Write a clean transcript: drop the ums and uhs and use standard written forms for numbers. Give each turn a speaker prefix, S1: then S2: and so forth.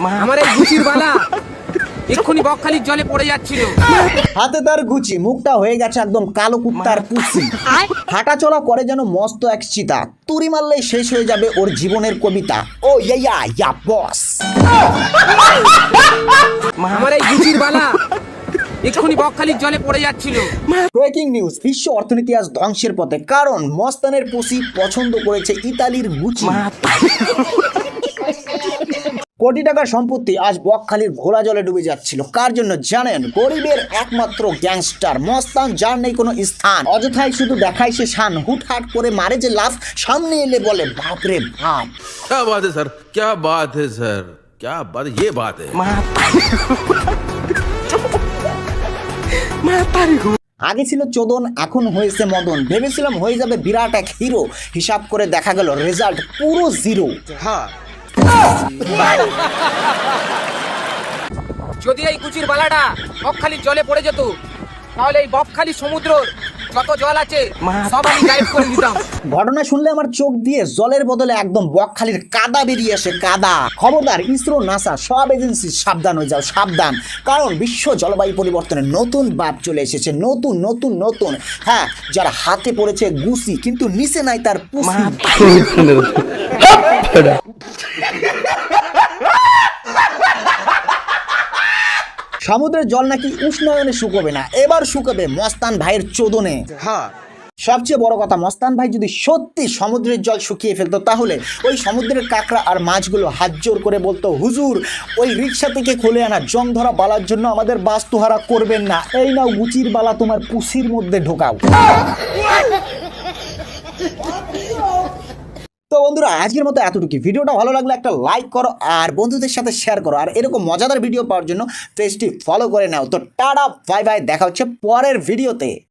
S1: আমার এই গুচির বালা এক্ষুনি বকখালির জলে পড়ে যাচ্ছিল।
S2: হাতে তার গুচি, মুখটা হয়ে গেছে একদম কালো কুত্তার পুষি। হাঁটা চলা করে যেন মস্ত এক চিতা, তুড়ি মারলেই শেষ হয়ে যাবে ওর জীবনের কবিতা। ও ইয়া ইয়া বস।
S1: আমার এই গুচির বালা এক্ষুনি বকখালির জলে পড়ে যাচ্ছিল।
S2: ব্রেকিং নিউজ, বিশ্ব অর্থনীতি আজ ধ্বংসের পথে, কারণ মস্তানের পুষি পছন্দ করেছে ইতালির গুচি। কোটি টাকার সম্পত্তি আজ বকখালির ঘোড়া জলে ডুবে যাচ্ছিল। কার জন্য জানেন? গরিবের একমাত্র গ্যাংস্টার মস্তান, যার নেই কোনো স্থান। অযথায় শুধু দেখায় সে শান, হুটহাট করে মারে যে লাফ, সামনে এলে বলে বাপ রে বাপ।
S3: क्या बात है सर, क्या बात है सर, क्या बात, ये बात है।
S2: আগে ছিল চোদন, এখন হয়েছে মদন। ভেবেছিলাম হয়ে যাবে বিরাট এক হিরো, হিসাব করে দেখা গেল রেজাল্ট পুরো জিরো।
S1: যদি এই গুচির বালাটা বকখালির জলে পড়ে যেত, তাহলে এই বকখালি সমুদ্র যত জল আছে সব আমি গায়েব করে দিতাম।
S2: ঘটনা শুনলে আমার চোখ দিয়ে জলের বদলে একদম বকখালির কাদা বেরিয়ে আসে, কাদা। খবরদার, ইসরো, নাসা সব এজেন্সি সাবধান হয়ে যাও, সাবধান। কারণ বিশ্ব জলবায়ু পরিবর্তনের নতুন বাপ চলে এসেছে, নতুন নতুন নতুন। হ্যাঁ, যার হাতে পড়েছে গুচি কিন্তু নিচে নাই তার পুষি। সমুদ্রের জল নাকি উষ্ণায়নে শুকোবে না, এবার শুকোবে মস্তান ভাইয়ের চোদনে। সবচেয়ে বড় কথা, মস্তান ভাই যদি সত্যি সমুদ্রের জল শুকিয়ে ফেলতো, তাহলে ওই সমুদ্রের কাঁকড়া আর মাছগুলো হাত জোর করে বলতো, হুজুর ওই রিক্সা থেকে খুলে আনা জং ধরা বালার জন্য আমাদের বাস্তুহারা করবেন না, এই নাও গুচির বালা তোমার পুষির মধ্যে ঢোকাও। তো বন্ধুরা, আজকের মতো এতটুকু। ভিডিওটা ভালো লাগলে একটা লাইক করো আর বন্ধুদের সাথে শেয়ার করো, আর এরকম মজাদার ভিডিও পাওয়ার জন্য পেজটি ফলো করে নাও। তো টাটা, বাই বাই, দেখা হচ্ছে পরের ভিডিওতে।